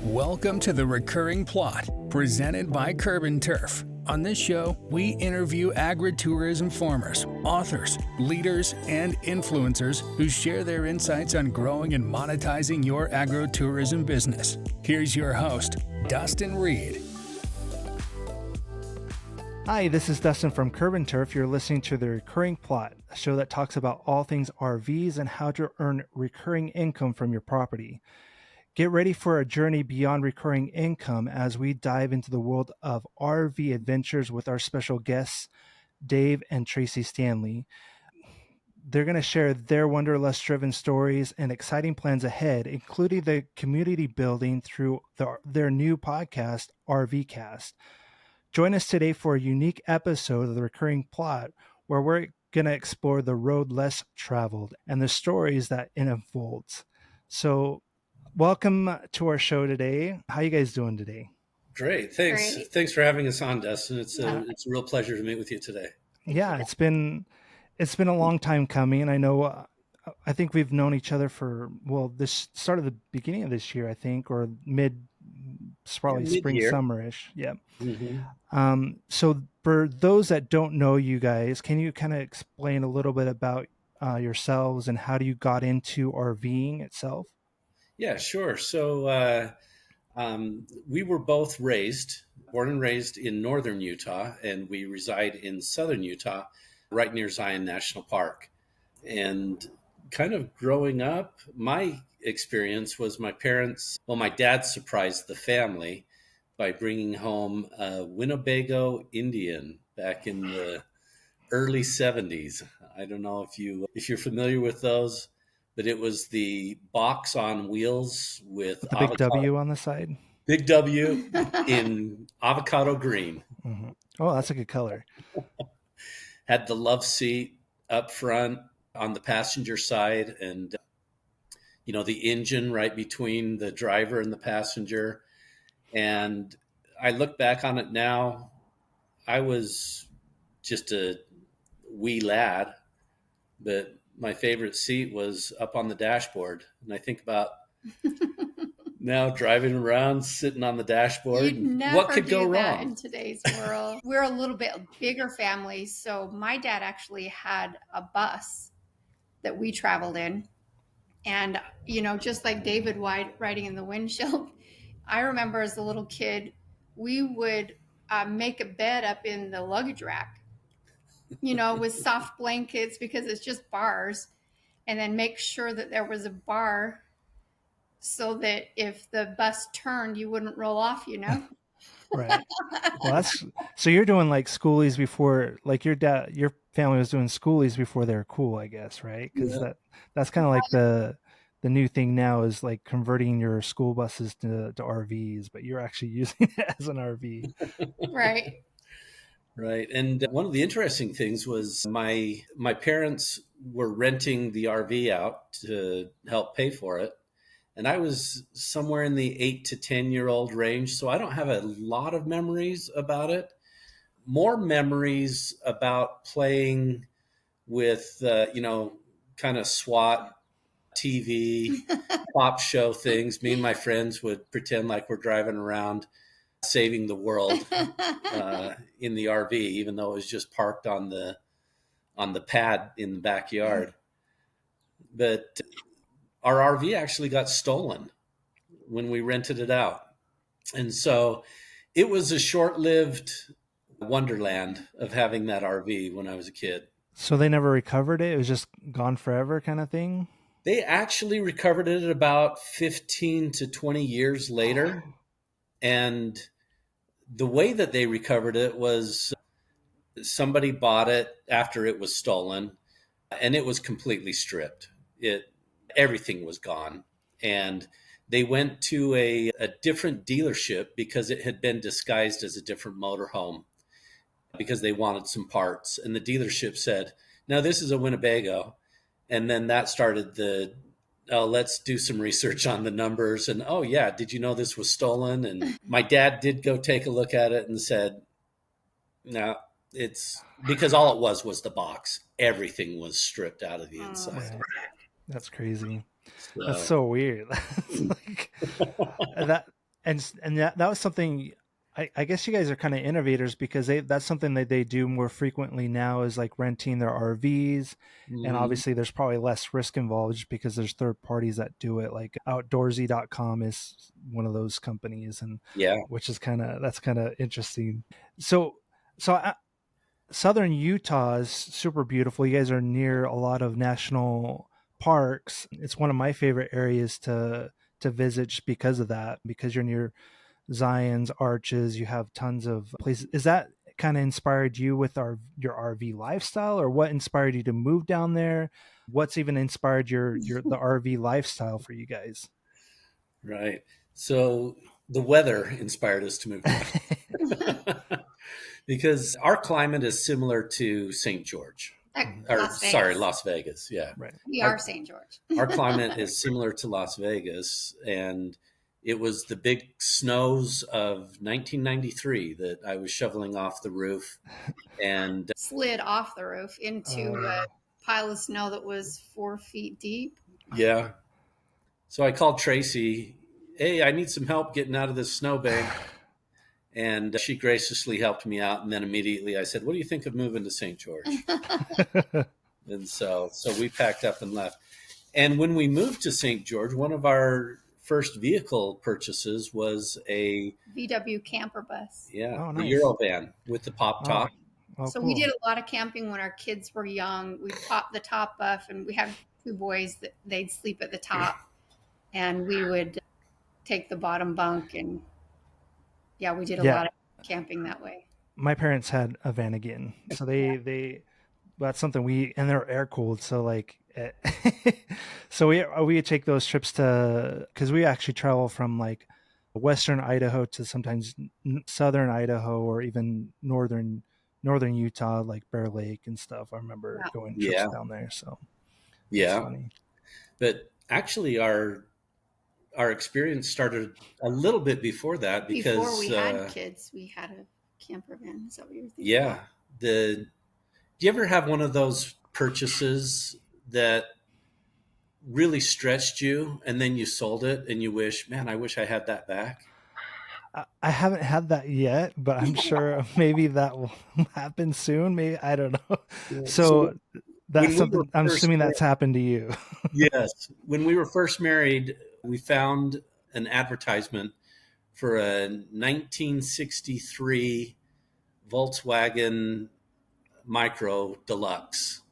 Welcome to The Recurring Plot, presented by CurbNTurf. On this show, we interview agritourism farmers, authors, leaders, and influencers who share their insights on growing and monetizing your agritourism business. Here's your host, Dustin Reed. Hi, this is Dustin from CurbNTurf. You're listening to The Recurring Plot, a show that talks about all things RVs and how to earn recurring income from your property. Get ready for a journey beyond recurring income as we dive into the world of RV adventures with our special guests, Dave and Traci Stanley. They're going to share their wanderlust-driven stories and exciting plans ahead, including the community building through their new podcast, RVcast. Join us today for a unique episode of The Recurring Plot, where we're going to explore the road less traveled and the stories that it unfolds. So, welcome to our show today. How you guys doing today? Great. Thanks. Great. Thanks for having us on, Dustin. It's a real pleasure to meet with you today. Yeah, it's been a long time coming. I know, I think we've known each other for, this started the beginning of this year, I think, or probably spring, summerish. Yeah. Mm-hmm. So for those that don't know you guys, can you kind of explain a little bit about yourselves and how you got into RVing itself? Yeah, sure. So we were both born and raised in northern Utah, and we reside in southern Utah, right near Zion National Park. And kind of growing up, my experience was my dad surprised the family by bringing home a Winnebago Indian back in the early 70s. I don't know if you're familiar with those. But it was the box on wheels with the big W on the side. Big W in avocado green. Mm-hmm. Oh, that's a good color. Had the love seat up front on the passenger side, and the engine right between the driver and the passenger. And I look back on it now. I was just a wee lad, but my favorite seat was up on the dashboard. And I think about now driving around, sitting on the dashboard. What could go wrong in today's world? We're a little bit bigger family. So my dad actually had a bus that we traveled in. And, just like David riding in the windshield, I remember as a little kid, we would make a bed up in the luggage rack. With soft blankets because it's just bars, and then make sure that there was a bar so that if the bus turned, you wouldn't roll off, Right. Well, so you're doing like schoolies before, like your family was doing schoolies before they were cool, I guess, right? Because that's kind of like the new thing now is like converting your school buses to RVs, but you're actually using it as an RV. Right. Right. And one of the interesting things was my parents were renting the RV out to help pay for it. And I was somewhere in the 8 to 10-year-old range. So I don't have a lot of memories about it. More memories about playing with, kind of SWAT TV, pop show things. Me and my friends would pretend like we're driving around saving the world in the RV, even though it was just parked on the pad in the backyard. But our RV actually got stolen when we rented it out. And so it was a short-lived wonderland of having that RV when I was a kid. So they never recovered it? It was just gone forever kind of thing? They actually recovered it about 15 to 20 years later. And the way that they recovered it was somebody bought it after it was stolen, and it was completely stripped. Everything was gone. And they went to a different dealership because it had been disguised as a different motorhome because they wanted some parts. And the dealership said, "No, this is a Winnebago." And then that started let's do some research on the numbers. And, did you know this was stolen? And my dad did go take a look at it and said, no, it's because all it was the box. Everything was stripped out of the inside. Right. That's crazy. That's so weird. and that was something. I guess you guys are kind of innovators because that's something that they do more frequently now is like renting their RVs. And Mhm. obviously there's probably less risk involved just because there's third parties that do it. Like outdoorsy.com is one of those companies, and Yeah. which is that's kind of interesting. So Southern Utah is super beautiful. You guys are near a lot of national parks. It's one of my favorite areas to visit just because of that, because you're near Zion's arches. You have tons of places. Is that kind of inspired you with your RV lifestyle, or what inspired you to move down there? What's even inspired the RV lifestyle for you guys? Right. So the weather inspired us to move down because our climate is similar to St. George, Like or Las sorry, Vegas. Las Vegas. Yeah. Right. We Our, are St. George. our climate is similar to Las Vegas. And it was the big snows of 1993 that I was shoveling off the roof. And Slid off the roof into a Oh, pile of snow that was 4 feet deep. yeah. So I called Tracy, hey, I need some help getting out of this snowbank. And she graciously helped me out. And then immediately I said, what do you think of moving to St. George? And so we packed up and left. And when we moved to St. George, one of our first vehicle purchases was a VW camper bus. oh, the nice. Eurovan with the pop top. Oh, So cool. we did a lot of camping when our kids were young. We'd pop the top off, and we had 2 boys that they'd sleep at the top, and we would take the bottom bunk. And yeah, we did a Yeah, lot of camping that way. my parents had a van again, so they that's something and they're air cooled, so like so we take those trips to, because we actually travel from like western Idaho to sometimes southern Idaho, or even northern Utah, like Bear Lake and stuff. I remember Yeah. going trips Yeah. down there, so it's Yeah. funny. But actually our experience started a little bit before that because Before we had kids, we had a camper van. Is that what you're thinking? yeah, do you ever have one of those purchases that really stretched you and then you sold it and you wish, man, I wish I had that back? I haven't had that yet, but I'm sure maybe that will happen soon. Maybe, I don't know. So So when that's we were something I'm first assuming married, that's happened to you. yes, when we were first married, we found an advertisement for a 1963 Volkswagen Micro Deluxe,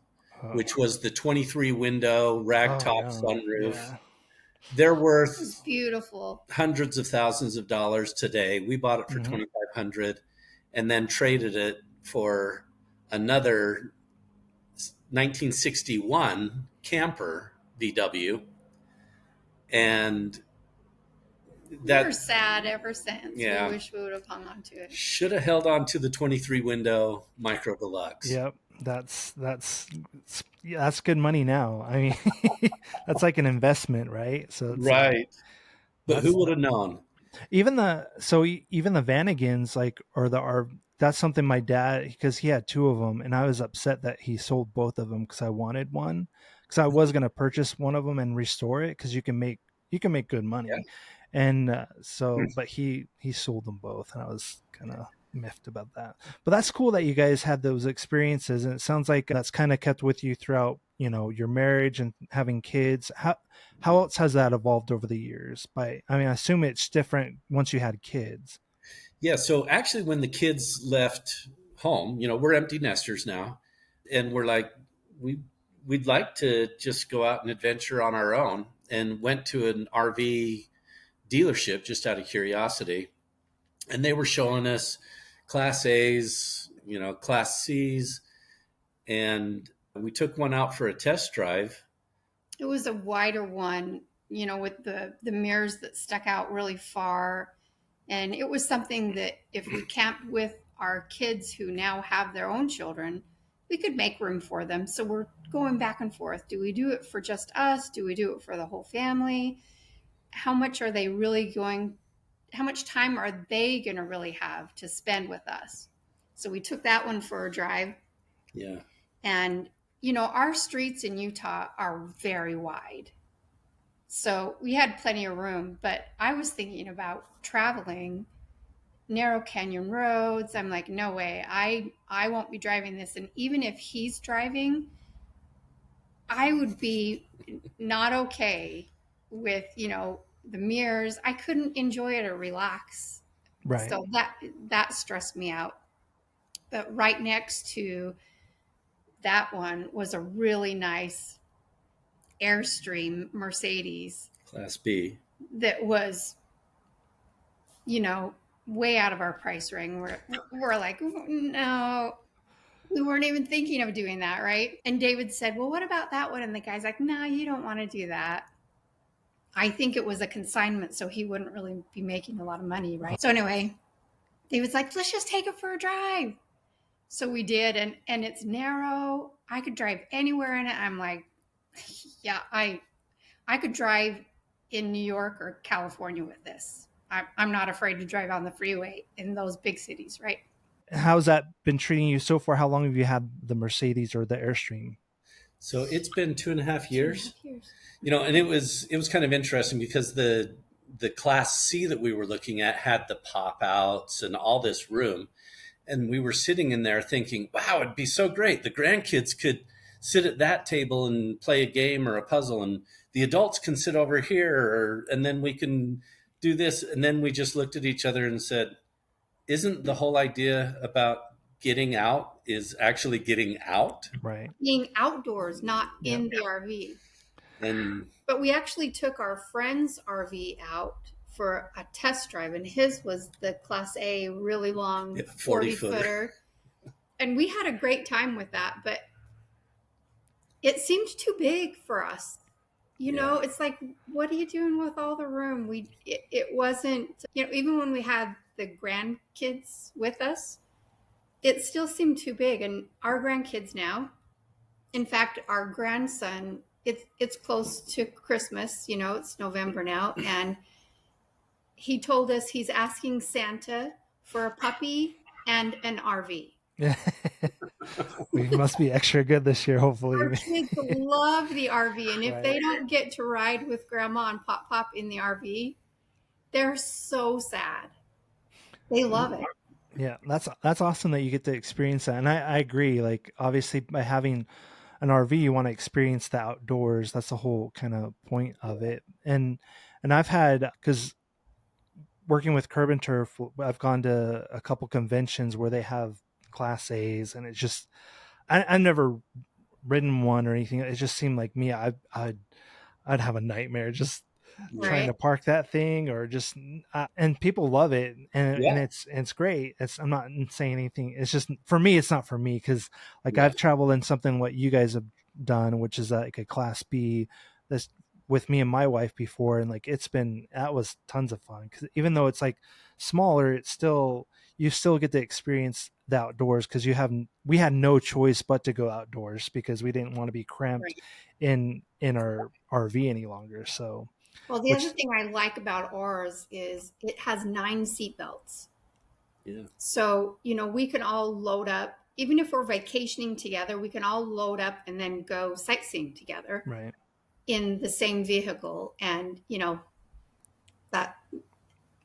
Oh, which was the 23 window oh ragtop no. sunroof. Yeah. They're It was worth beautiful. hundreds of thousands of dollars today. We bought it for Hmm. 2,500 and then traded it for another 1961 camper VW. And We were that, sad ever since. yeah, We wish we would have hung on to it. should have held on to the 23 window Micro Deluxe. Yep. Yeah, that's good money now. I mean, that's like an investment, right? So it's Right. But that's who would have known? even even the Vanagons, like, or the R, that's something my dad, because he had 2 of them, and I was upset that he sold both of them because I wanted one, because I was going to purchase one of them and restore it, because you can make good Yeah. money. And so, but he sold them both, and I was kind of miffed about that. But that's cool that you guys had those experiences, and it sounds like that's kind of kept with you throughout, your marriage and having kids. How else has that evolved over the years? I mean, I assume it's different once you had kids. Yeah. So actually, when the kids left home, we're empty nesters now, and we're like, we we'd like to just go out and adventure on our own, and went to an RV dealership just out of curiosity, and they were showing us Class A's, Class C's, and we took one out for a test drive. It was a wider one, with the mirrors that stuck out really far. And it was something that if we camped with our kids who now have their own children, we could make room for them. So we're going back and forth. Do we do it for just us? Do we do it for the whole family? How much are they really how much time are they going to really have to spend with us? So we took that one for a drive. Yeah. And, our streets in Utah are very wide. So we had plenty of room, but I was thinking about traveling narrow canyon roads. I'm like, no way. I won't be driving this. And even if he's driving, I would be not okay with, the mirrors. I couldn't enjoy it or relax. Right. So that stressed me out. But right next to that one was a really nice Airstream Mercedes Class B. that was, way out of our price ring. We're like, no, we weren't even thinking of doing that, right? And David said, well, what about that one? And the guy's like, no, you don't want to do that. I think it was a consignment, so he wouldn't really be making a lot of money, right? So anyway, David's like, let's just take it for a drive. So we did, and it's narrow. I could drive anywhere in it. I'm like, yeah, I could drive in New York or California with this. I'm not afraid to drive on the freeway in those big cities, right? How's that been treating you so far? How long have you had the Mercedes or the Airstream? So it's been 2.5 years. 2.5 years. And it was kind of interesting because the Class C that we were looking at had the pop outs and all this room. And we were sitting in there thinking, wow, it'd be so great. The grandkids could sit at that table and play a game or a puzzle, and the adults can sit over here, and then we can do this. And then we just looked at each other and said, isn't the whole idea about getting out is actually getting out? Right. Being outdoors, not in the RV. But we actually took our friend's RV out for a test drive, and his was the Class A, really long 40-footer. And we had a great time with that, but it seemed too big for us. It's like, what are you doing with all the room? It wasn't, even when we had the grandkids with us, it still seemed too big. And our grandkids now, in fact, our grandson, it's close to Christmas, it's November now, and he told us he's asking Santa for a puppy and an RV. We must be extra good this year, hopefully. Our kids love the RV, and if they don't get to ride with Grandma and Pop in the RV, they're so sad. They love it. Yeah, that's awesome that you get to experience that. And I agree. Like, obviously, by having an RV, you want to experience the outdoors. That's the whole kind of point of it. And I've had, because working with CurbNTurf, I've gone to a couple conventions where they have Class A's, and it's just, I've never ridden one or anything. It just seemed like me, I'd have a nightmare just trying to park that thing, or just and people love it, and it's great. I'm not saying anything. It's just, for me, it's not for me, because I've traveled in something what you guys have done, which is like a Class B, that's with me and my wife before, and that was tons of fun, because even though it's like smaller, it's still, you still get to experience the outdoors, because we had no choice but to go outdoors, because we didn't want to be cramped in our RV any longer. So, well, the other thing I like about ours is it has 9 seat belts. Yeah. So, we can all load up, even if we're vacationing together, we can all load up and then go sightseeing together. Right. In the same vehicle. And, that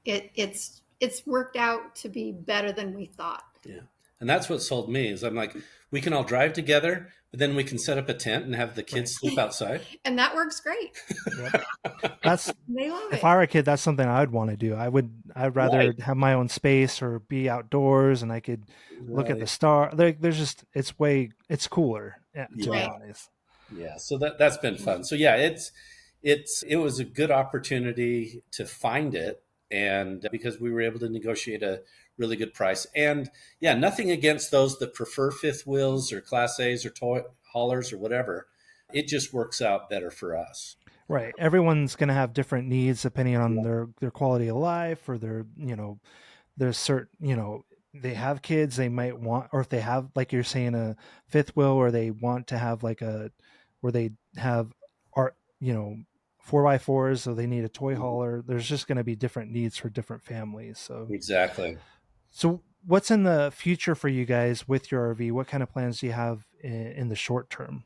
it's worked out to be better than we thought. Yeah. And that's what sold me, is I'm like, we can all drive together, but then we can set up a tent and have the kids sleep outside. And that works great. They love it. If I were a kid, that's something I'd want to do. I'd rather have my own space, or be outdoors, and I could look at the star. There's just, it's cooler, to be honest. Yeah. So that's been fun. So yeah, it was a good opportunity to find it, and because we were able to negotiate a really good price. And yeah, nothing against those that prefer fifth wheels or Class A's or toy haulers or whatever. It just works out better for us. Right. Everyone's going to have different needs depending on their quality of life, or there's certain, they have kids, they might want, or if they have, like you're saying, a fifth wheel, or they want to have where they have 4x4s, so they need a toy hauler. There's just going to be different needs for different families. So exactly. So what's in the future for you guys with your RV? What kind of plans do you have in the short term?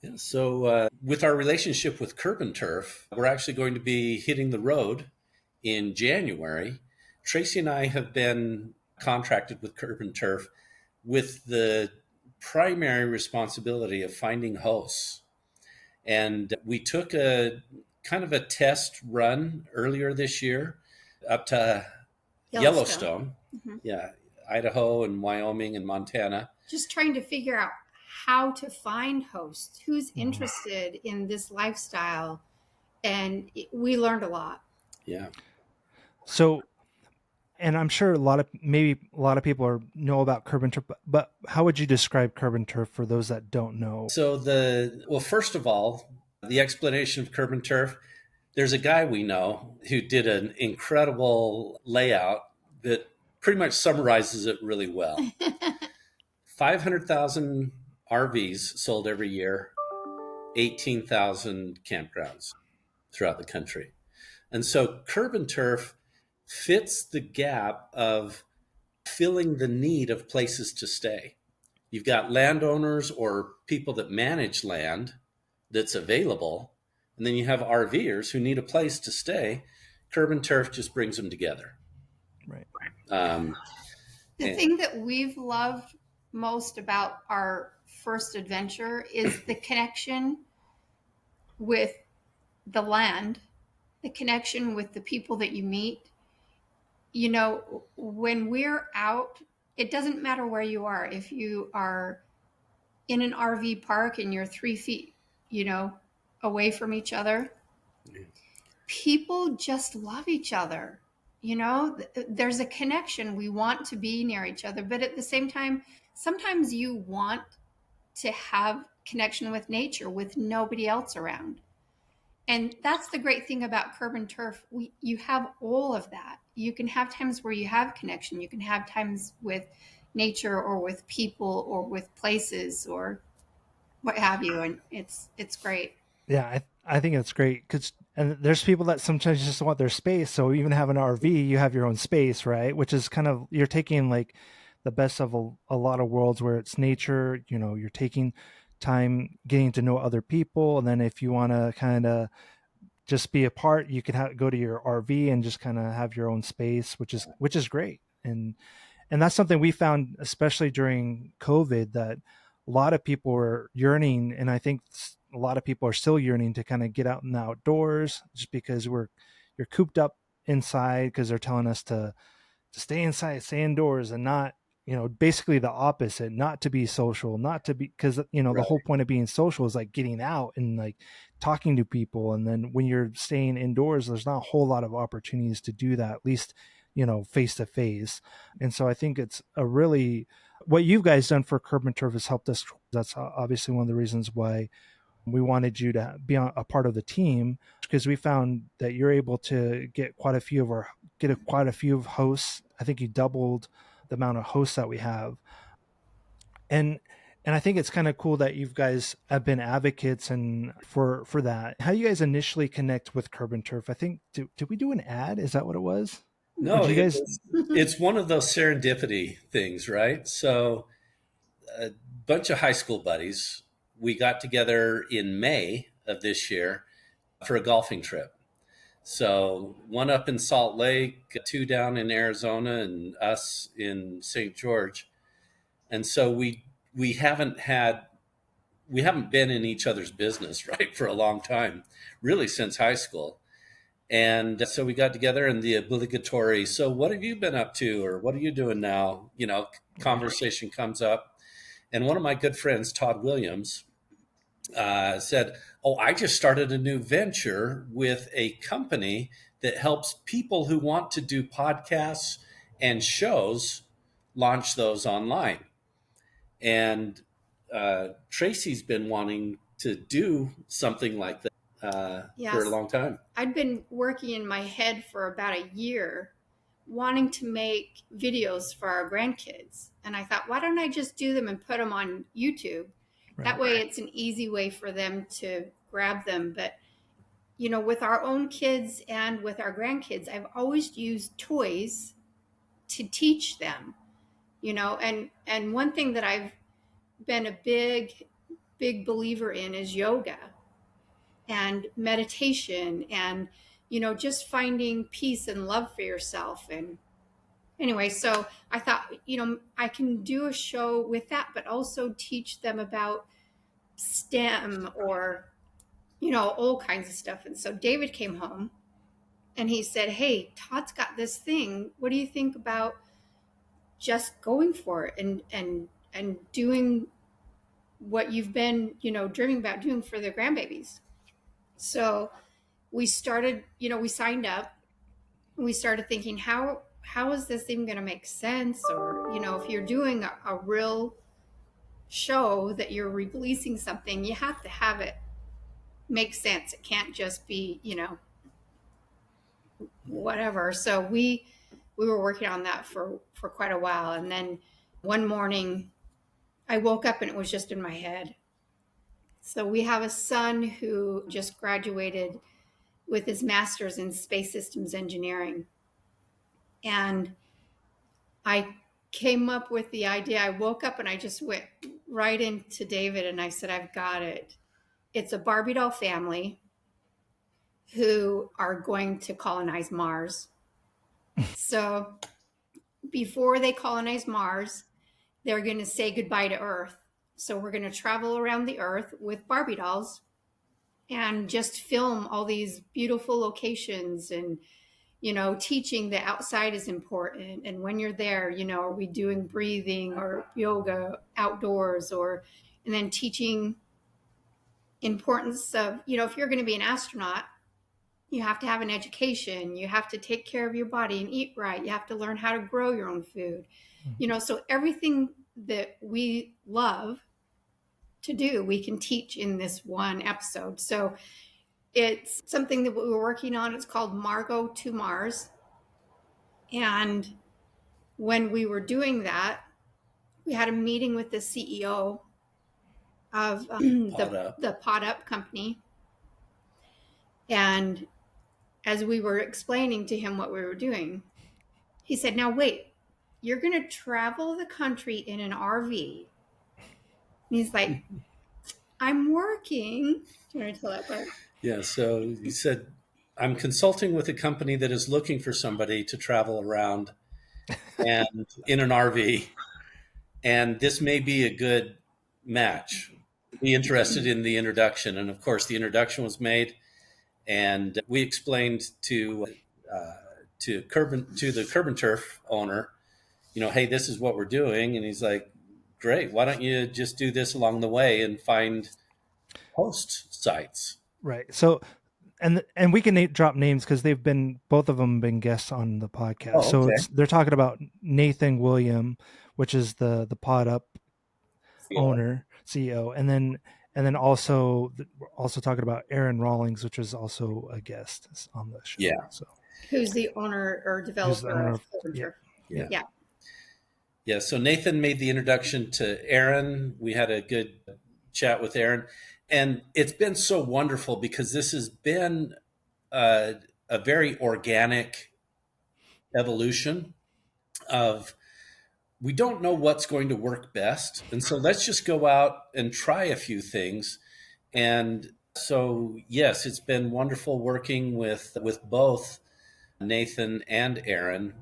Yeah, so with our relationship with CurbNTurf, we're actually going to be hitting the road in January. Traci and I have been contracted with CurbNTurf with the primary responsibility of finding hosts. And we took a kind of a test run earlier this year up to Yellowstone. Mm-hmm. Yeah, Idaho and Wyoming and Montana. Just trying to figure out how to find hosts, who's interested in this lifestyle. And we learned a lot. Yeah. So, and I'm sure maybe a lot of people know about CurbNTurf, but how would you describe CurbNTurf for those that don't know? So first of all, the explanation of CurbNTurf, there's a guy we know who did an incredible layout that pretty much summarizes it really well. 500,000 RVs sold every year, 18,000 campgrounds throughout the country. And so CurbNTurf fits the gap of filling the need of places to stay. You've got landowners or people that manage land that's available, and then you have RVers who need a place to stay. CurbNTurf just brings them together. Right. The thing that we've loved most about our first adventure is the connection with the land, the connection with the people that you meet. You know, when we're out, it doesn't matter where you are. If you are in an RV park and you're 3 feet, away from each other, people just love each other. There's a connection. We want to be near each other, but at the same time, sometimes you want to have connection with nature with nobody else around. And that's the great thing about CurbNTurf. You have all of that. You can have times where you have connection. You can have times with nature or with people or with places or what have you. And it's great. Yeah, I think it's great and there's people that sometimes just want their space. So even have an RV, you have your own space, right? Which is kind of, you're taking like the best of a lot of worlds where it's nature, you're taking time getting to know other people. And then if you want to kind of just be apart, you can go to your RV and just kind of have your own space, which is great. And that's something we found, especially during COVID, that a lot of people were yearning. And I think a lot of people are still yearning to kind of get out in the outdoors, just because you're cooped up inside, because they're telling us to stay inside, stay indoors, and not, basically the opposite, not to be social, not to be, because, Right. The whole point of being social is like getting out and like talking to people. And then when you're staying indoors, there's not a whole lot of opportunities to do that, at least, face to face. And so I think it's what you guys done for CurbNTurf has helped us. That's obviously one of the reasons why we wanted you to be a part of the team, because we found that you're able to get quite a few of hosts. I think you doubled the amount of hosts that we have. And I think it's kind of cool that you guys have been advocates and for that. How do you guys initially connect with CurbNTurf? I think, did we do an ad? Is that what it was? No, it's one of those serendipity things, right? So a bunch of high school buddies, we got together in May of this year for a golfing trip. So one up in Salt Lake, 2 down in Arizona, and us in St. George. And so we haven't been in each other's business, right, for a long time, really since high school. And so we got together, and the obligatory, so what have you been up to, or what are you doing now? Conversation comes up. And one of my good friends, Todd Williams, said, "Oh, I just started a new venture with a company that helps people who want to do podcasts and shows launch those online." And Traci's been wanting to do something like that for a long time. I'd been working in my head for about a year, wanting to make videos for our grandkids. And I thought, why don't I just do them and put them on YouTube? Right. That way it's an easy way for them to grab them. But, with our own kids and with our grandkids, I've always used toys to teach them, and one thing that I've been a big big believer in is yoga and meditation and, just finding peace and love for yourself. And anyway, so I thought, I can do a show with that, but also teach them about STEM or, all kinds of stuff. And so David came home and he said, "Hey, Todd's got this thing. What do you think about just going for it and doing what you've been, dreaming about doing for the grandbabies?" So we started, we signed up. We started thinking, how is this even going to make sense? Or, if you're doing a real show that you're releasing something, you have to have it make sense. It can't just be, whatever. So we were working on that for quite a while. And then one morning I woke up and it was just in my head. So we have a son who just graduated with his master's in space systems engineering. And I came up with the idea. I woke up and I just went right into David and I said, "I've got it. It's a Barbie doll family who are going to colonize Mars." So before they colonize Mars, they're going to say goodbye to Earth. So we're going to travel around the Earth with Barbie dolls and just film all these beautiful locations and, teaching that outside is important. And when you're there, are we doing breathing or yoga outdoors, and then teaching importance of, if you're going to be an astronaut, you have to have an education, you have to take care of your body and eat right. You have to learn how to grow your own food, so everything that we love to do, we can teach in this one episode. So it's something that we were working on. It's called Margot to Mars. And when we were doing that, we had a meeting with the CEO of the Pod Up company. And as we were explaining to him what we were doing, he said, "Now wait, you're going to travel the country in an RV." And he's like, "I'm working." Do you want to tell that part? Yeah. So he said, "I'm consulting with a company that is looking for somebody to travel around and in an RV. And this may be a good match. Be interested in the introduction." And of course, the introduction was made. And we explained to the CurbNTurf owner, "Hey, this is what we're doing." And he's like, "Great. Why don't you just do this along the way and find host sites?" Right. So, and we can drop names because both of them been guests on the podcast. Oh, okay. So they're talking about Nathan William, which is the Pod Up owner, CEO, and then also talking about Aaron Rawlings, which is also a guest on the show. Yeah. So who's the owner or developer of CurbNTurf. Yeah. So Nathan made the introduction to Aaron. We had a good chat with Aaron, and it's been so wonderful because this has been a very organic evolution of, we don't know what's going to work best. And so let's just go out and try a few things. And so, yes, it's been wonderful working with both Nathan and Aaron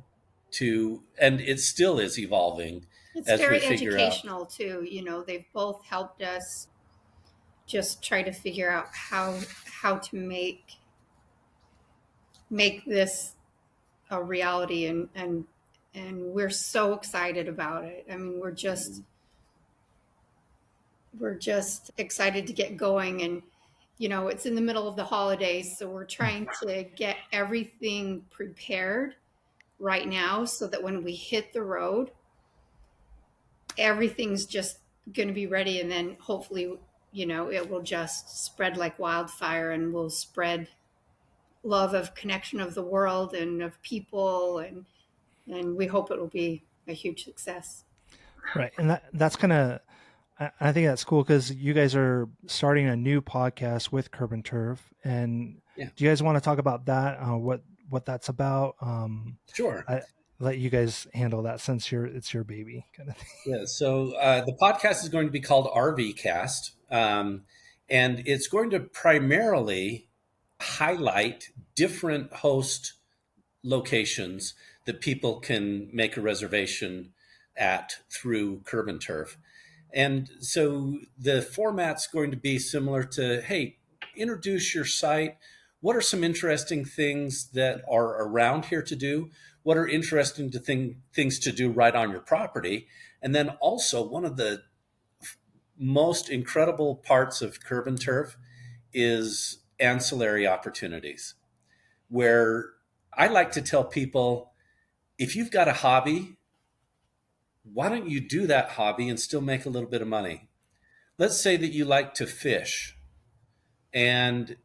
and it still is evolving. It's very educational too. They've both helped us just try to figure out how to make this a reality, and we're so excited about it. I mean, we're just excited to get going. And it's in the middle of the holidays, so we're trying to get everything prepared right now so that when we hit the road, everything's just going to be ready. And then hopefully, it will just spread like wildfire, and will spread love of connection of the world and of people. And we hope it will be a huge success. Right. And that's kind of, I think that's cool because you guys are starting a new podcast with CurbNTurf. And do you guys want to talk about that? What that's about? Sure. let you guys handle that since it's your baby kind of thing. Yeah. So the podcast is going to be called RVcast, and it's going to primarily highlight different host locations that people can make a reservation at through CurbNTurf. And so the format's going to be similar to, hey, introduce your site. What are some interesting things that are around here to do? What are interesting things to do right on your property? And then also, one of the most incredible parts of CurbNTurf is ancillary opportunities, where I like to tell people, if you've got a hobby, why don't you do that hobby and still make a little bit of money? Let's say that you like to fish, and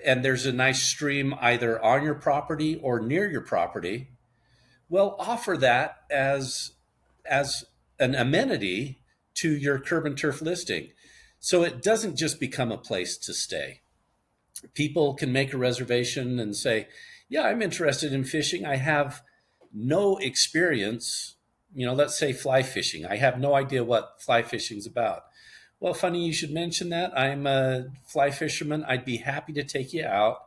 there's a nice stream either on your property or near your property. Well, offer that as an amenity to your CurbNTurf listing, so it doesn't just become a place to stay. People can make a reservation and say, yeah, I'm interested in fishing. I have no experience, let's say fly fishing. I have no idea what fly fishing is about. Well, funny you should mention that. I'm a fly fisherman. I'd be happy to take you out.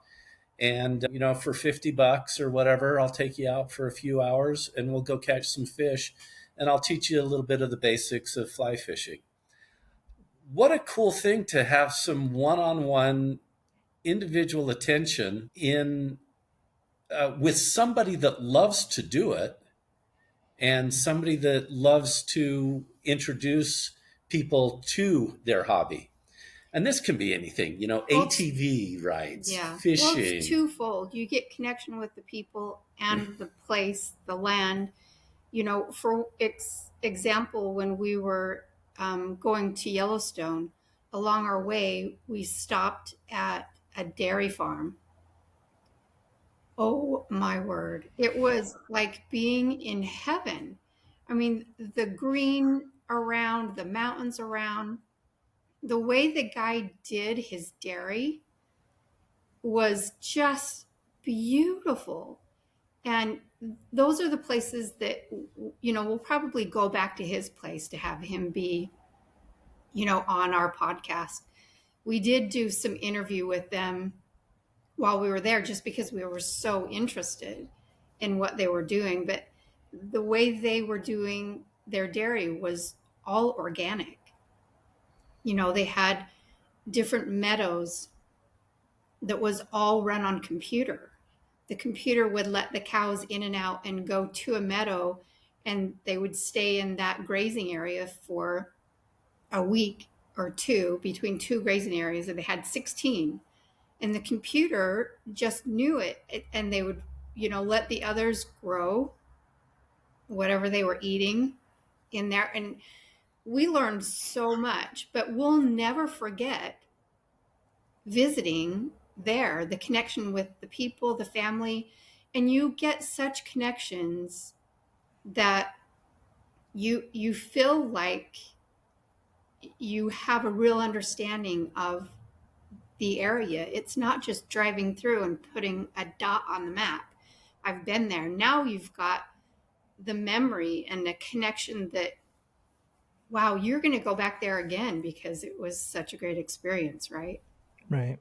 And, for $50 or whatever, I'll take you out for a few hours and we'll go catch some fish. And I'll teach you a little bit of the basics of fly fishing. What a cool thing to have some one-on-one individual attention in with somebody that loves to do it and somebody that loves to introduce people to their hobby. And this can be anything, ATV rides, fishing. Well, it's twofold. You get connection with the people and the place, the land. For example, when we were going to Yellowstone, along our way, we stopped at a dairy farm. Oh my word. It was like being in heaven. I mean, the green around, the mountains around, the way the guy did his dairy was just beautiful. And those are the places that, we'll probably go back to his place to have him be, on our podcast. We did do some interview with them while we were there, just because we were so interested in what they were doing. But the way they were doing their dairy was all organic. They had different meadows that was all run on computer. The computer would let the cows in and out and go to a meadow, and they would stay in that grazing area for a week or two, between two grazing areas, and they had 16. And the computer just knew it, and they would, let the others grow whatever they were eating in there. And we learned so much, but we'll never forget visiting there, the connection with the people, the family. And you get such connections that you feel like you have a real understanding of the area. It's not just driving through and putting a dot on the map. I've been there. Now you've got the memory and the connection that, wow, you're going to go back there again because it was such a great experience, right? Right.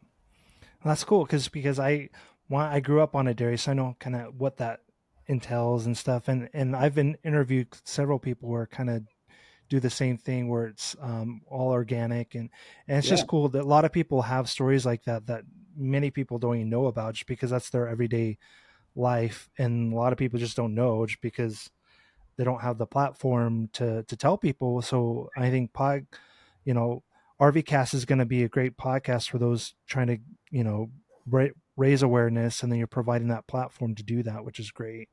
Well, that's cool because I grew up on a dairy, so I know kind of what that entails and stuff. And I've been interviewed several people who are kind of do the same thing, where it's all organic, and it's just cool that a lot of people have stories like that many people don't even know about, just because that's their everyday life. And a lot of people just don't know, just because they don't have the platform to tell people. So I think RVcast is going to be a great podcast for those trying to raise awareness, and then you're providing that platform to do that, which is great.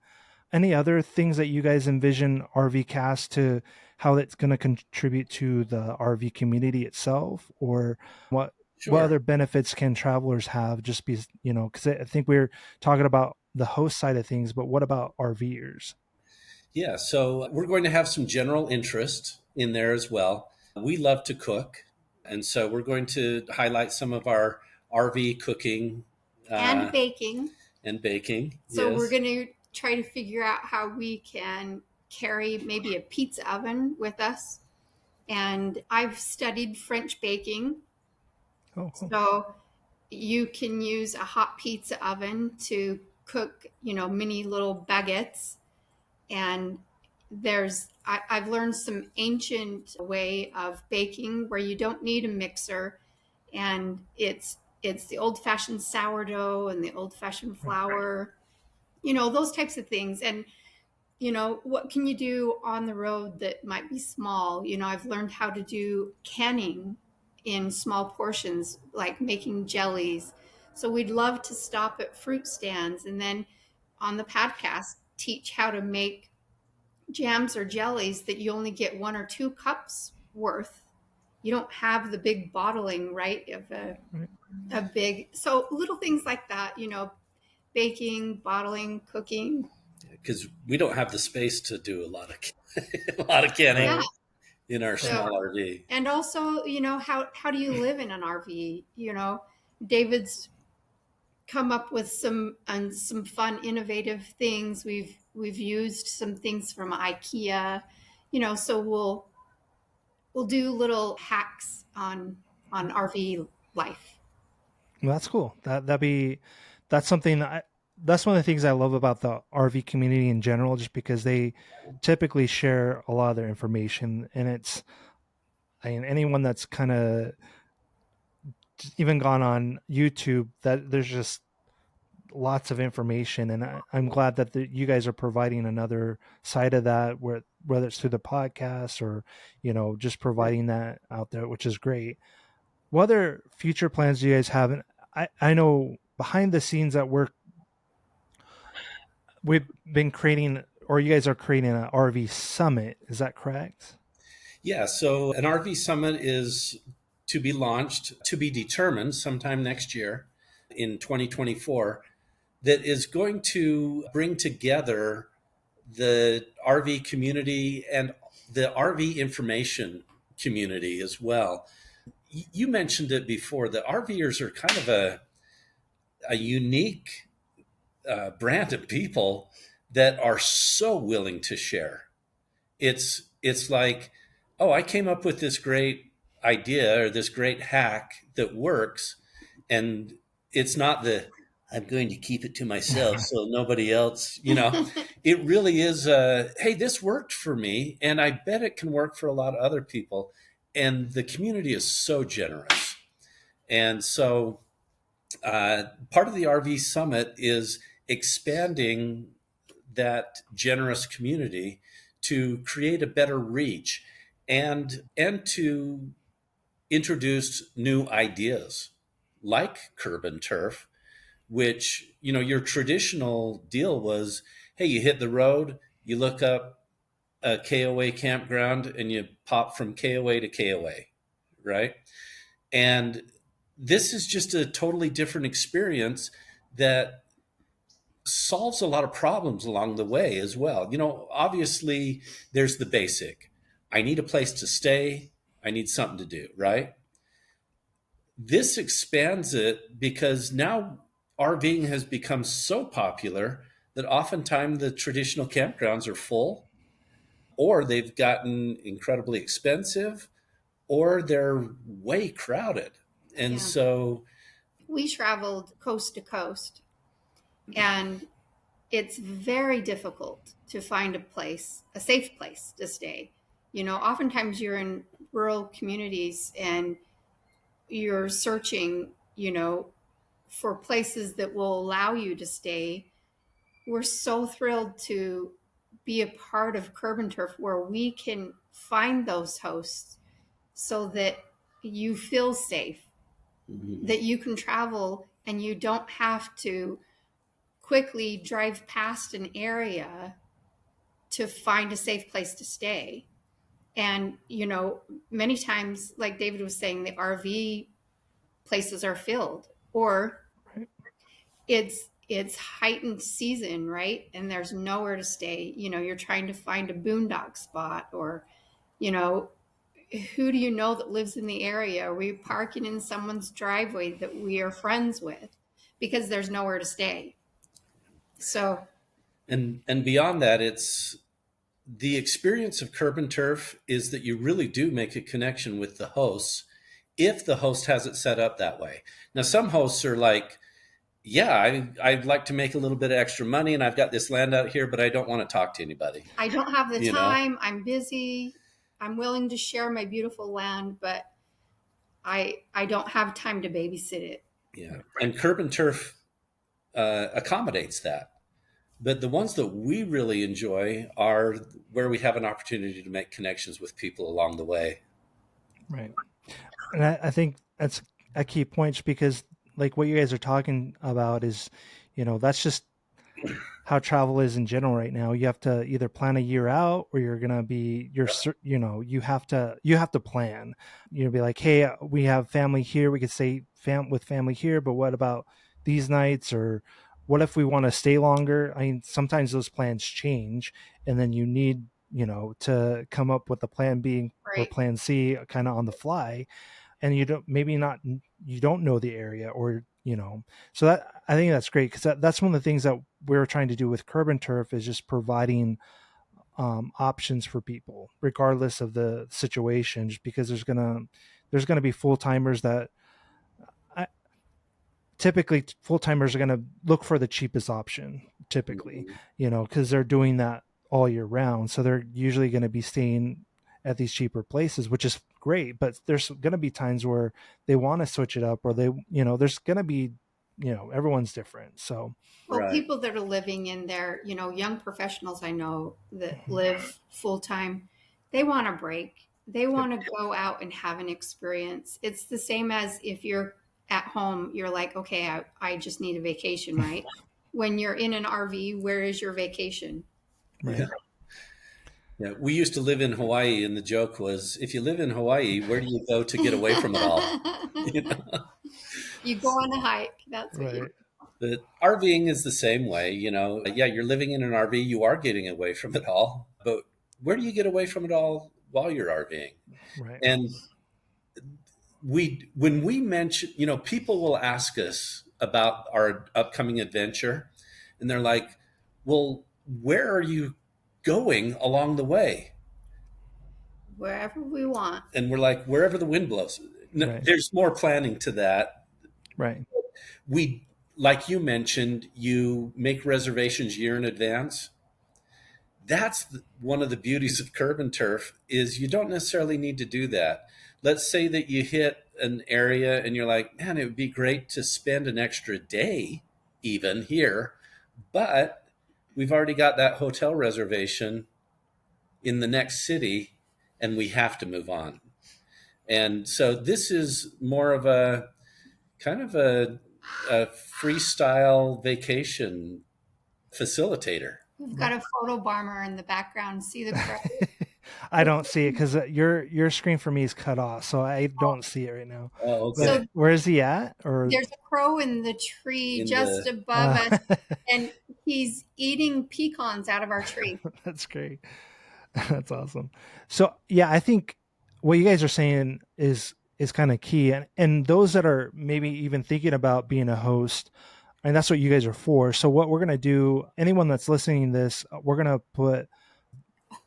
Any other things that you guys envision RVcast to, how it's going to contribute to the RV community itself, or what other benefits can travelers have? Just be, because I think we're talking about the host side of things, but what about RVers? Yeah, so we're going to have some general interest in there as well. We love to cook, and so we're going to highlight some of our RV cooking and baking. So we're going to try to figure out how we can carry maybe a pizza oven with us. And I've studied French baking. Oh, cool. So you can use a hot pizza oven to cook, mini little baguettes. And I've learned some ancient way of baking where you don't need a mixer, and it's the old-fashioned sourdough and the old-fashioned flour, those types of things. And what can you do on the road that might be small? I've learned how to do canning in small portions, like making jellies. So we'd love to stop at fruit stands and then on the podcast teach how to make jams or jellies that you only get 1 or 2 cups worth. You don't have the big bottling, right, of a big, so little things like that, baking, bottling, cooking. Because we don't have the space to do a lot of canning in our small RV. And also, how do you live in an RV? David's come up with some fun, innovative things. We've used some things from IKEA, so we'll do little hacks on RV life. Well, that's cool. That's something that's one of the things I love about the RV community in general, just because they typically share a lot of their information. And anyone that's kind of even gone on YouTube, that there's just lots of information. And I'm glad that you guys are providing another side of that, whether it's through the podcast or, just providing that out there, which is great. What other future plans do you guys have? And I know behind the scenes at work, we've been creating, or you guys are creating an RV summit. Is that correct? Yeah. So an RV summit is to be launched, to be determined sometime next year in 2024, that is going to bring together the RV community and the RV information community as well. You mentioned it before. The RVers are kind of a unique brand of people that are so willing to share. It's like, oh, I came up with this great idea or this great hack that works, and it's not I'm going to keep it to myself so nobody else, it really is hey, this worked for me, and I bet it can work for a lot of other people. And the community is so generous. And so part of the RV Summit is expanding that generous community to create a better reach and to introduce new ideas like Curb and Turf, which, your traditional deal was, hey, you hit the road, you look up a KOA campground and you pop from KOA to KOA, right? And this is just a totally different experience that solves a lot of problems along the way as well. Obviously there's the basic. I need a place to stay. I need something to do, right? This expands it because now RVing has become so popular that oftentimes the traditional campgrounds are full, or they've gotten incredibly expensive, or they're way crowded. And so we traveled coast to coast, and it's very difficult to find a safe place to stay. Oftentimes you're in rural communities and you're searching, for places that will allow you to stay. We're so thrilled to be a part of Curb and Turf where we can find those hosts so that you feel safe, that you can travel and you don't have to quickly drive past an area to find a safe place to stay. And, many times, like David was saying, the RV places are filled, or it's heightened season, right? And there's nowhere to stay. You're trying to find a boondock spot, or, who do you know that lives in the area? Are we parking in someone's driveway that we are friends with? Because there's nowhere to stay. So And beyond that, it's the experience of Curb and Turf is that you really do make a connection with the hosts if the host has it set up that way. Now, some hosts are like, yeah, I'd like to make a little bit of extra money and I've got this land out here, but I don't want to talk to anybody. I don't have the time. I'm busy. I'm willing to share my beautiful land, but I don't have time to babysit it. Yeah. And Curb and Turf accommodates that. But the ones that we really enjoy are where we have an opportunity to make connections with people along the way. Right. And I think that's a key point, because like what you guys are talking about is, that's just how travel is in general right now. You have to either plan a year out, or you're going to be, you have to plan, be like, hey, we have family here. We could stay with family here, but what about these nights? Or what if we want to stay longer? I mean, sometimes those plans change, and then you need, to come up with a plan B or plan C kind of on the fly. And you don't know the area, or, so that, I think that's great, because that's one of the things that we're trying to do with Curb and Turf, is just providing options for people, regardless of the situation, just because there's going to be full-timers that typically full-timers are going to look for the cheapest option, typically, because they're doing that all year round. So they're usually going to be staying at these cheaper places, which is great. But there's going to be times where they want to switch it up, or they, there's going to be, everyone's different. So, well, people that are living in their, young professionals I know that live full time, they want a break. They want to go out and have an experience. It's the same as if you're at home, you're like, okay, I just need a vacation, right? When you're in an RV, where is your vacation? Right. Yeah, we used to live in Hawaii, and the joke was, if you live in Hawaii, where do you go to get away from it all? You go on a hike. That's what you do. But RVing is the same way, Yeah, you're living in an RV, you are getting away from it all. But where do you get away from it all while you're RVing? Right. And when we mention, people will ask us about our upcoming adventure, and they're like, well, where are you going along the way? Wherever we want. And we're like, wherever the wind blows. Right. There's more planning to that. Right. We, like you mentioned, you make reservations year in advance. That's one of the beauties of Curb and Turf, is you don't necessarily need to do that. Let's say that you hit an area and you're like, man, it would be great to spend an extra day even here, but we've already got that hotel reservation in the next city and we have to move on. And so this is more of a kind of a freestyle vacation facilitator. We've got a photo bomber in the background. See the crow? I don't see it because your screen for me is cut off, so I don't see it right now. Oh, okay. So where is he at? Or there's a crow in the tree just above us, and he's eating pecans out of our tree. That's great. That's awesome. So yeah, I think what you guys are saying is kind of key, and those that are maybe even thinking about being a host, and that's what you guys are for. So what we're going to do, anyone that's listening to this, we're going to put,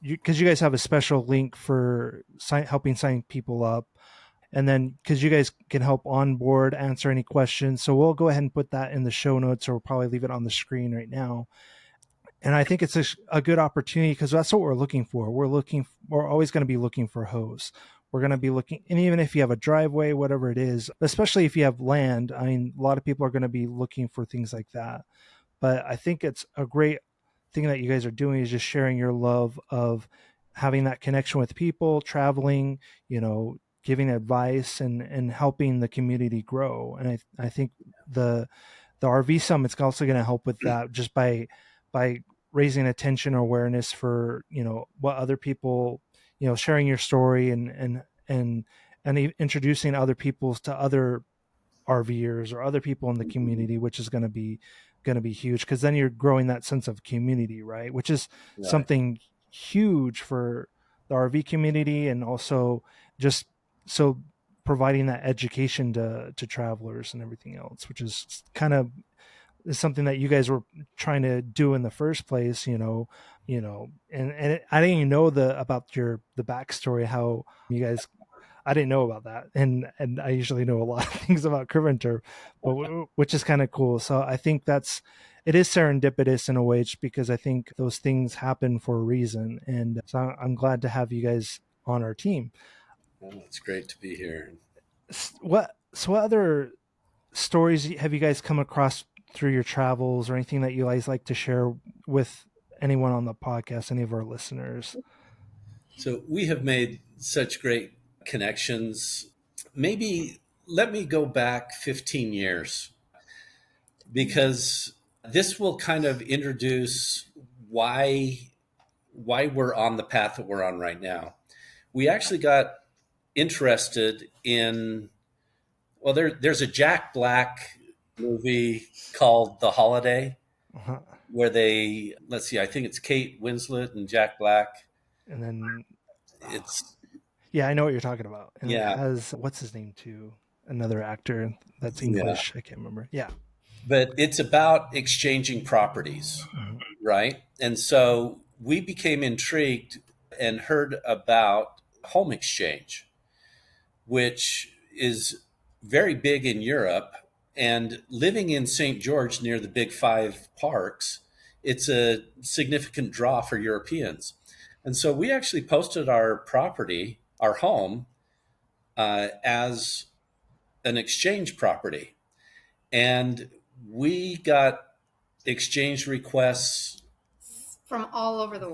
because you guys have a special link for helping sign people up. And then because you guys can help onboard, answer any questions. So we'll go ahead and put that in the show notes, or we'll probably leave it on the screen right now. And I think it's a good opportunity, because that's what we're looking for. We're always going to be looking for hosts. We're going to be looking, and even if you have a driveway, whatever it is, especially if you have land, I mean, a lot of people are going to be looking for things like that. But I think it's a great thing that you guys are doing, is just sharing your love of having that connection with people, traveling, giving advice and helping the community grow. And I think the RV Summit's also going to help with that, just by raising attention or awareness for, what other people, sharing your story and introducing other people to other RVers or other people in the community, which is going to be huge, because then you're growing that sense of community, right? Which is something huge for the RV community, and also just so providing that education to travelers and everything else, which is kind of is something that you guys were trying to do in the first place, and I didn't even know about the backstory, how you guys, I didn't know about that. And I usually know a lot of things about CurbNTurf, but which is kind of cool. So I think it is serendipitous in a way, because I think those things happen for a reason. And so I'm glad to have you guys on our team. Oh, it's great to be here. What other stories have you guys come across through your travels, or anything that you guys like to share with anyone on the podcast, any of our listeners? So we have made such great connections. Maybe let me go back 15 years, because this will kind of introduce why we're on the path that we're on right now. We actually got interested in, well, there's a Jack Black movie called The Holiday, Uh-huh. where let's see, I think it's Kate Winslet and Jack Black. And then It's, yeah, I know what you're talking about. And yeah. it has, what's his name too? Another actor that's English. Yeah. I can't remember. Yeah. But it's about exchanging properties, right? And so we became intrigued and heard about home exchange, which is very big in Europe. And living in St. George near the Big Five parks, it's a significant draw for Europeans. And so we actually posted our property, our home, as an exchange property. And we got exchange requests from all over the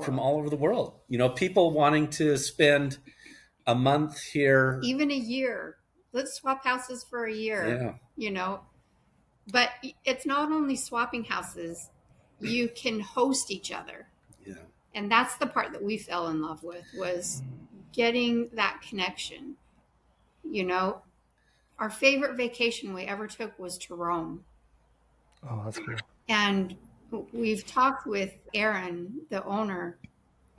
world. People wanting to spend a month here, even a year. Let's swap houses for a year. Yeah. But it's not only swapping houses, you can host each other. Yeah. And that's the part that we fell in love with, was getting that connection. Our favorite vacation we ever took was to Rome. Oh, that's cool. And we've talked with Aaron, the owner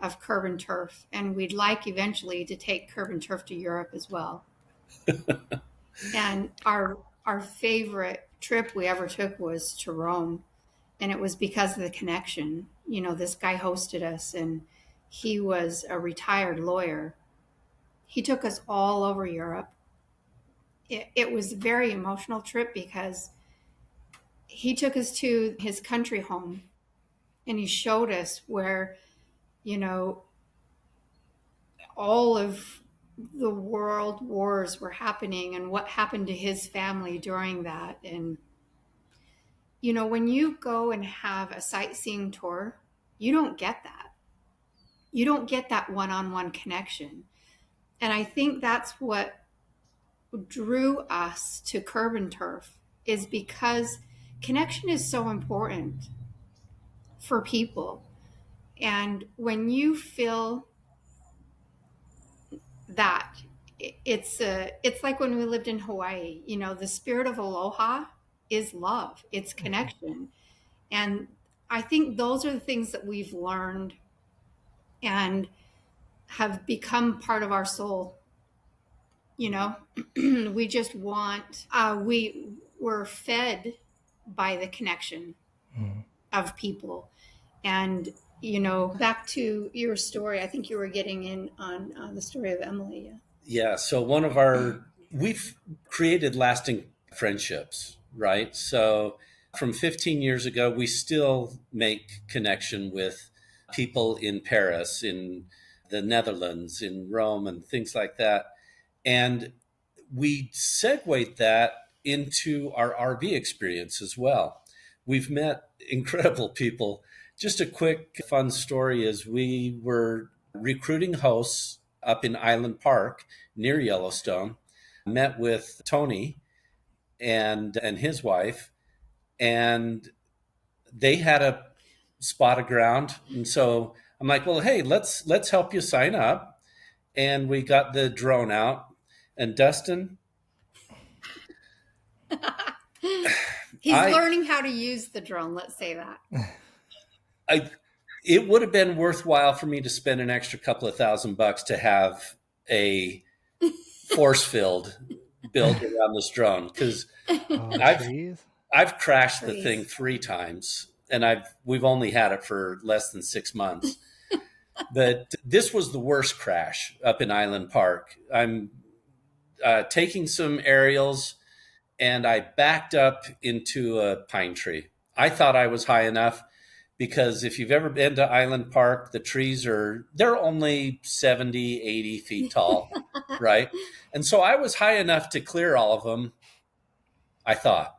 of CurbNTurf, and we'd like eventually to take CurbNTurf to Europe as well. And our favorite trip we ever took was to Rome, and it was because of the connection. This guy hosted us, and he was a retired lawyer. He took us all over Europe. It was a very emotional trip, because he took us to his country home, and he showed us where, all of the world wars were happening and what happened to his family during that. And, when you go and have a sightseeing tour, you don't get that. You don't get that one-on-one connection. And I think that's what drew us to CurbNTurf, is because connection is so important for people. And when you feel that, it's like when we lived in Hawaii, the spirit of aloha is love, it's connection. And I think those are the things that we've learned and have become part of our soul. We just want, we were fed by the connection of people. And, back to your story, I think you were getting in on the story of Emily. Yeah. So we've created lasting friendships, right? So from 15 years ago, we still make connection with people in Paris, in the Netherlands, in Rome, and things like that. And we segued that into our RV experience as well. We've met incredible people. Just a quick fun story is we were recruiting hosts up in Island Park near Yellowstone, met with Tony and his wife, and they had a spot of ground. And so I'm like, well, hey, let's help you sign up. And we got the drone out, and Dustin, he's learning how to use the drone. Let's say that. It would have been worthwhile for me to spend an extra couple of $1,000 to have a force field built around this drone, because I've crashed the Please. thing 3 times, and we've only had it for less than 6 months. But this was the worst crash up in Island Park. I'm taking some aerials, and I backed up into a pine tree. I thought I was high enough because if you've ever been to Island Park, the trees they're only 70, 80 feet tall, right? And so I was high enough to clear all of them, I thought.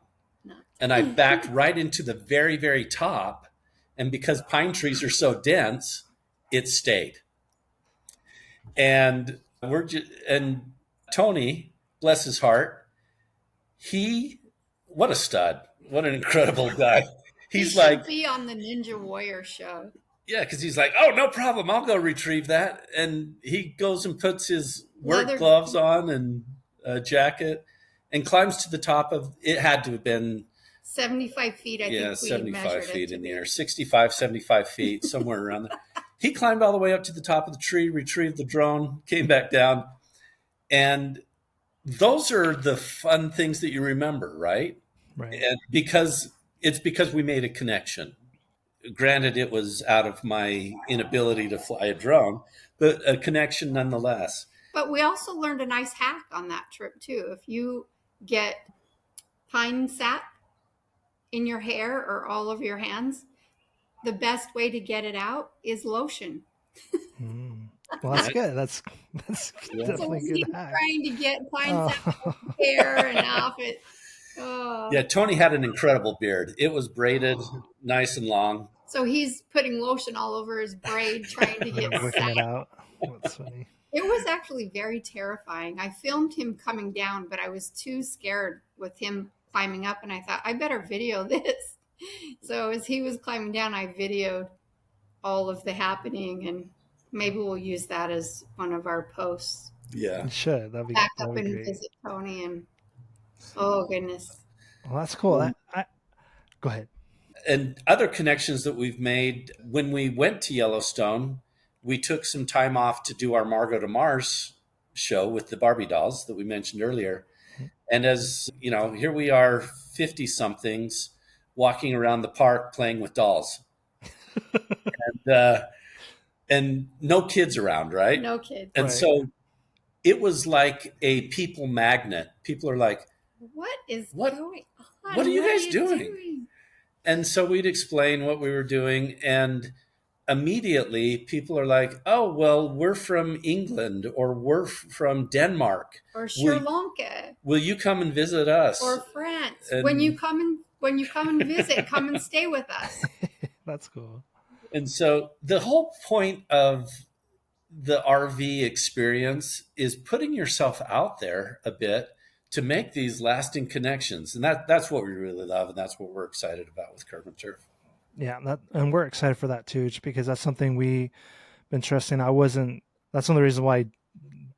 And I backed right into the very, very top. And because pine trees are so dense, it stayed. And and Tony, bless his heart, what a stud. What an incredible guy. He should be on the Ninja Warrior show. Yeah, because he's like, oh, no problem. I'll go retrieve that. And he goes and puts his work gloves on and a jacket and climbs to the top of, it had to have been 75 feet, I think. Yeah, 75 feet in the air, 65, 75 feet, somewhere around there. He climbed all the way up to the top of the tree, retrieved the drone, came back down. And those are the fun things that you remember, right? Right. And because we made a connection. Granted, it was out of my inability to fly a drone, but a connection nonetheless. But we also learned a nice hack on that trip, too. If you get pine sap in your hair or all over your hands, the best way to get it out is lotion. Well, that's good. That's definitely so good hack. Trying to get pine sap off his hair and off it. Oh. Yeah, Tony had an incredible beard. It was braided, nice and long. So he's putting lotion all over his braid, trying to get working it out. That's funny. It was actually very terrifying. I filmed him coming down, but I was too scared with him climbing up, and I thought, I better video this. So as he was climbing down, I videoed all of the happening, and maybe we'll use that as one of our posts. Yeah. You should. That'd be back up great. and visit Tony, and oh goodness. Well, that's cool. Go ahead. And other connections that we've made, when we went to Yellowstone, we took some time off to do our Margot to Mars show with the Barbie dolls that we mentioned earlier. And as you know, here we are 50 somethings walking around the park playing with dolls. And no kids around, right? No kids. And so it was like a people magnet. People are like, what is going on? What are you guys doing? And so we'd explain what we were doing, and immediately people are like, oh, well, we're from England, or we're from Denmark, or Sri Lanka. Will you come and visit us? Or France. And when you come and visit, come and stay with us. That's cool. And so the whole point of the RV experience is putting yourself out there a bit to make these lasting connections. And that's what we really love, and that's what we're excited about with CurbNTurf. Yeah, and we're excited for that too, just because that's something we've been stressing. That's one of the reasons why I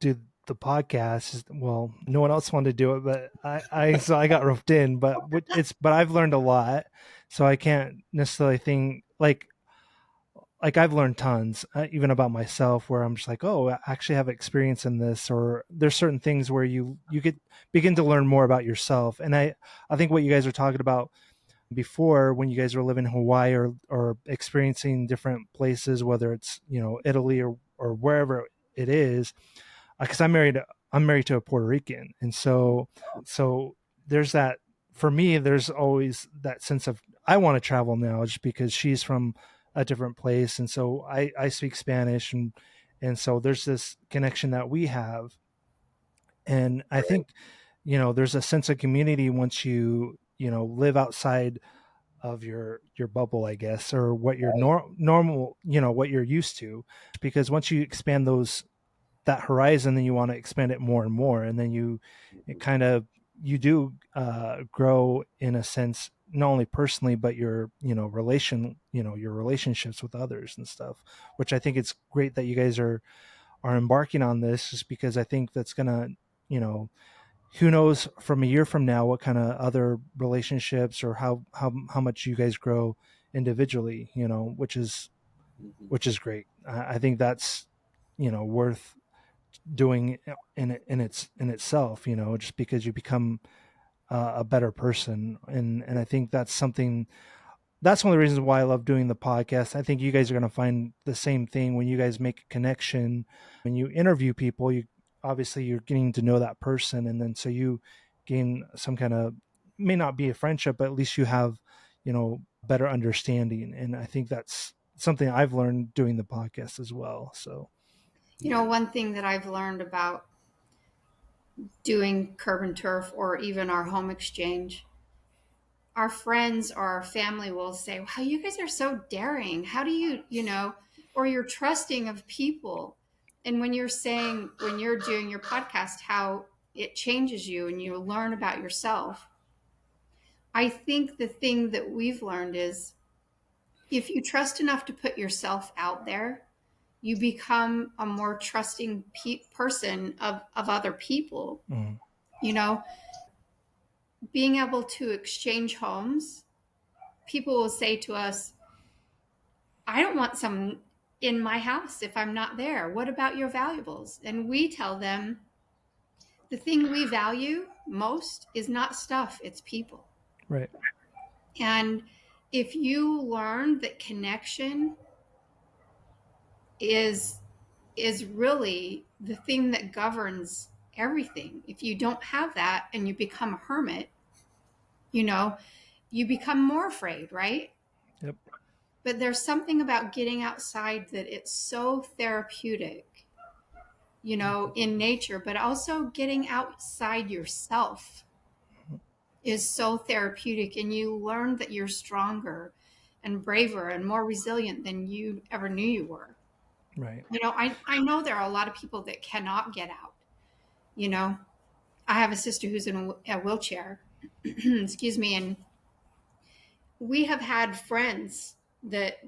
did the podcast. Well, no one else wanted to do it, but I got roped in. But I've learned a lot, so I can't necessarily think like I've learned tons, even about myself, where I'm just like, oh, I actually have experience in this, or there's certain things where you begin to learn more about yourself. And I think what you guys are talking about before, when you guys were living in Hawaii or experiencing different places, whether it's, Italy or wherever it is, because I'm married to a Puerto Rican. And so there's that, for me, there's always that sense of, I want to travel now just because she's from a different place. And so I speak Spanish, and so there's this connection that we have. And I think, there's a sense of community once you live outside of your bubble, I guess, or what your normal, what you're used to, because once you expand that horizon, then you want to expand it more and more. And then you do grow in a sense, not only personally, but your relationships with others and stuff, which I think it's great that you guys are embarking on this, just because I think that's gonna, who knows from a year from now what kind of other relationships or how much you guys grow individually, which is great. I think that's, worth doing in itself, just because you become a better person. And I think that's one of the reasons why I love doing the podcast. I think you guys are going to find the same thing when you guys make a connection. When you interview people, you're getting to know that person. And then so you gain some kind of, may not be a friendship, but at least you have, better understanding. And I think that's something I've learned doing the podcast as well. So, One thing that I've learned about doing Curb and Turf or even our home exchange, our friends or our family will say, wow, you guys are so daring. How do you, or you're trusting of people. And when you're doing your podcast, how it changes you and you learn about yourself. I think the thing that we've learned is if you trust enough to put yourself out there, you become a more trusting person of other people. mm, Being able to exchange homes, people will say to us, I don't want someone in my house if I'm not there. What about your valuables? And we tell them the thing we value most is not stuff, it's people. right. And if you learn that connection is really the thing that governs everything, if you don't have that and you become a hermit, you become more afraid, right? Yep. But there's something about getting outside that it's so therapeutic, in nature, but also getting outside yourself is so therapeutic. And you learn that you're stronger and braver and more resilient than you ever knew you were. Right. I know there are a lot of people that cannot get out. I have a sister who's in a wheelchair, excuse me, and we have had friends that,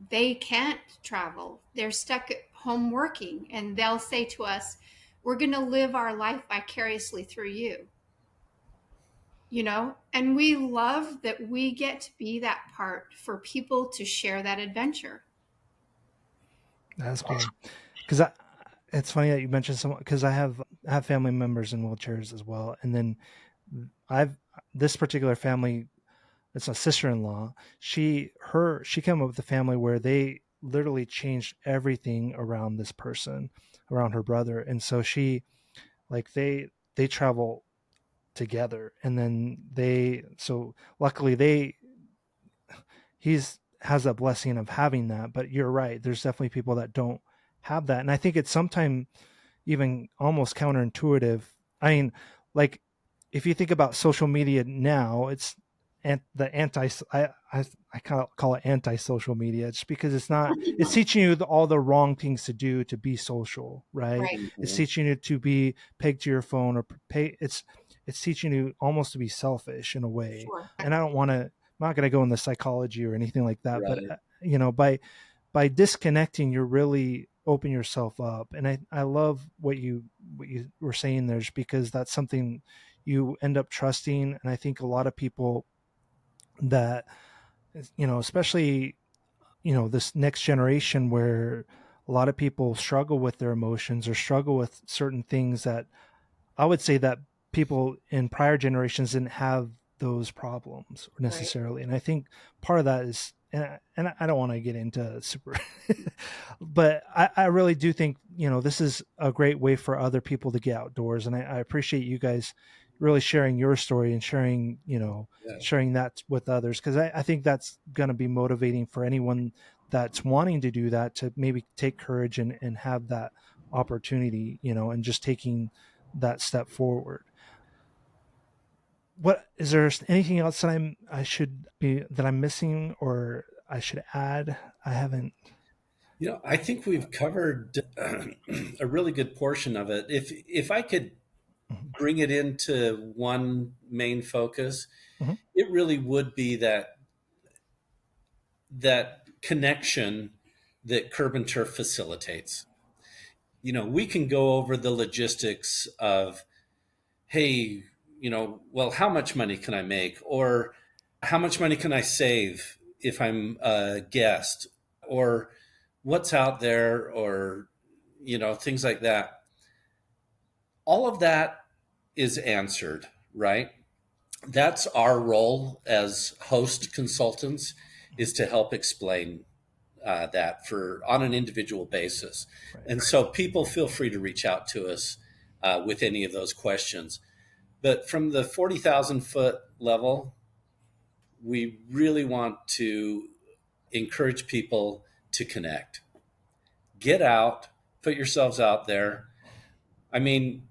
they can't travel. They're stuck at home working, and they'll say to us, we're going to live our life vicariously through you. And we love that we get to be that part for people to share that adventure. That's cool. Because it's funny that you mentioned someone, because I have family members in wheelchairs as well. And then this particular family, it's a sister-in-law. She came up with a family where they literally changed everything around this person, around her brother. And so they travel together, and then luckily has a blessing of having that. But you're right, there's definitely people that don't have that. And I think it's sometimes even almost counterintuitive. I mean, like, if you think about social media now, it's I kind of call it anti-social media. It's because it's teaching you all the wrong things to do to be social, right? It's teaching you to be pegged to your phone or it's teaching you almost to be selfish in a way. Sure. And I'm not going to go into psychology or anything like that, Right. but by disconnecting, you're really open yourself up. And I love what you were saying there, because that's something you end up trusting. And I think a lot of people that, especially, this next generation, where a lot of people struggle with their emotions or struggle with certain things that I would say that people in prior generations didn't have those problems necessarily. Right. And I think part of that is, and I don't want to get into super, but I really do think, this is a great way for other people to get outdoors. And I appreciate you guys really sharing your story and sharing, sharing that with others. Cause I think that's going to be motivating for anyone that's wanting to do that, to maybe take courage and have that opportunity, and just taking that step forward. What is there anything else that I'm missing or I should add? I haven't. I think we've covered a really good portion of it. If I could bring it into one main focus, Mm-hmm. it really would be that connection that Curb and Turf facilitates. We can go over the logistics of, hey, well, how much money can I make? Or how much money can I save if I'm a guest? Or what's out there? Or, things like that. All of that is answered right? That's our role as host consultants, is to help explain that on an individual basis. Right. And so people feel free to reach out to us with any of those questions. But from the 40,000 foot level, we really want to encourage people to connect. Get out, put yourselves out there. I mean,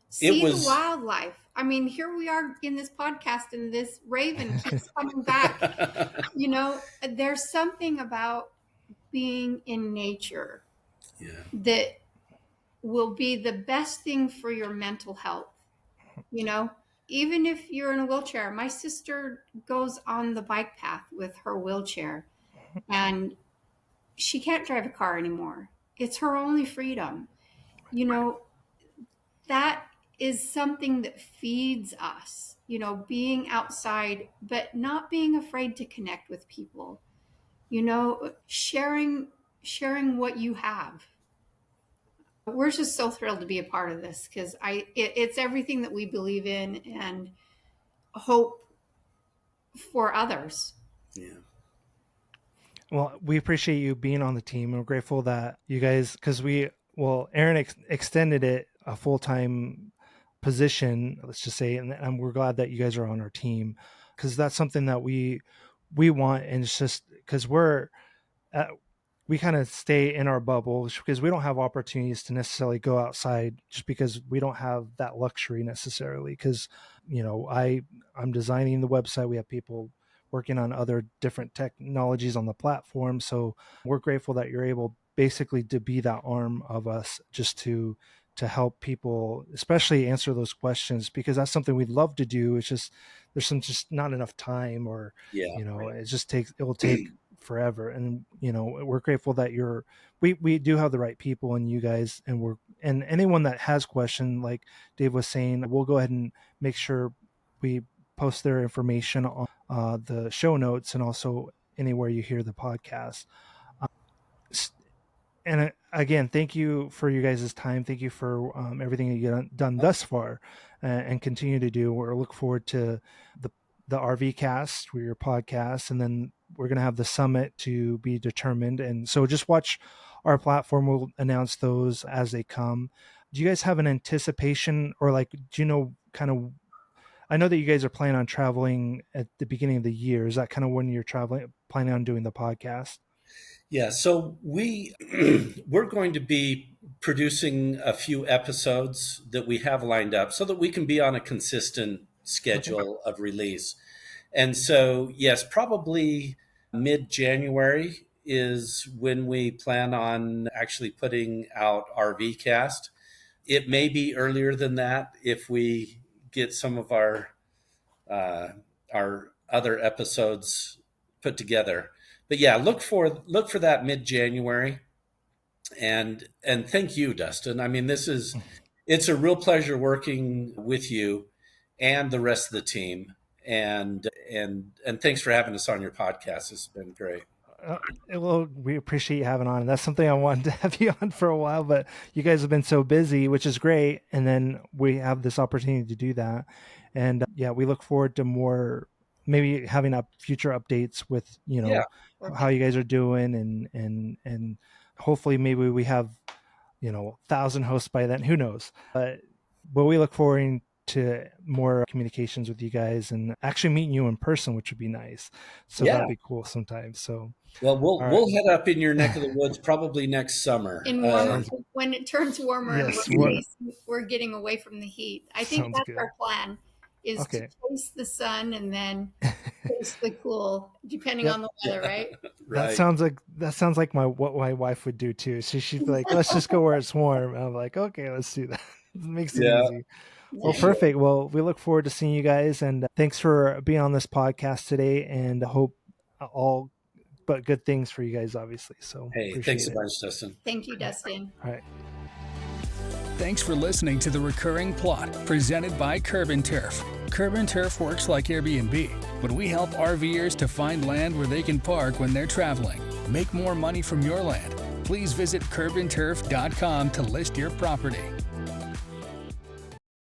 see the wildlife. I mean, here we are in this podcast and this raven keeps coming back. You know, there's something about being in nature that will be the best thing for your mental health. You know, even if you're in a wheelchair, my sister goes on the bike path with her wheelchair and she can't drive a car anymore. It's her only freedom. You know, that is something that feeds us, you know, being outside, but not being afraid to connect with people, you know, sharing what you have. We're just so thrilled to be a part of this because it's everything that we believe in and hope for others. Yeah. Well, we appreciate you being on the team. We're grateful that you guys, because Aaron extended it a full-time position, let's just say, and we're glad that you guys are on our team because that's something that we want. And it's just because we kind of stay in our bubble because we don't have opportunities to necessarily go outside just because we don't have that luxury necessarily. Because, you know, I'm designing the website. We have people working on other different technologies on the platform. So we're grateful that you're able basically to be that arm of us just to help people, especially answer those questions, because that's something we'd love to do. It's just, there's just not enough time or, you know, right. It will take forever. And, you know, we're grateful that we do have the right people in you guys, and anyone that has questions, like Dave was saying, we'll go ahead and make sure we post their information on the show notes and also anywhere you hear the podcast. And again, thank you for you guys' time. Thank you for everything you've done thus far and continue to do. We're look forward to the RVcast, your podcast, and then we're going to have the summit to be determined. And so just watch our platform. We'll announce those as they come. Do you guys have an anticipation or do you know kind of, I know that you guys are planning on traveling at the beginning of the year. Is that kind of when you're planning on doing the podcast? Yeah, so we're going to be producing a few episodes that we have lined up so that we can be on a consistent schedule of release. And so, yes, probably mid-January is when we plan on actually putting out RVcast. It may be earlier than that if we get some of our other episodes put together. But yeah, look for that mid-January, and thank you, Dustin. I mean, it's a real pleasure working with you and the rest of the team, and thanks for having us on your podcast. It's been great. Well, we appreciate you having on. That's something I wanted to have you on for a while, but you guys have been so busy, which is great. And then we have this opportunity to do that, and yeah, we look forward to more. Maybe having future updates with, you know, how you guys are doing and hopefully maybe we have, you know, 1,000 hosts by then, who knows, but we look forward to more communications with you guys and actually meeting you in person, which would be nice. So that'd be cool sometimes. So, well, we'll head up in your neck of the woods probably next summer. When it turns warmer, yes, we're getting away from the heat. I think that's our plan. Is to face the sun and then face the cool, depending on the weather, right? That sounds like what my wife would do too. So she'd be like, "Let's just go where it's warm." And I'm like, "Okay, let's do that." It makes it easy. Well, perfect. Well, we look forward to seeing you guys, and thanks for being on this podcast today. And I hope all but good things for you guys, obviously. So, hey, thanks a bunch, Dustin. Thank you, Dustin. All right. Thanks for listening to The Recurring Plot, presented by CurbNTurf. CurbNTurf works like Airbnb, but we help RVers to find land where they can park when they're traveling. Make more money from your land. Please visit CurbNTurf.com to list your property.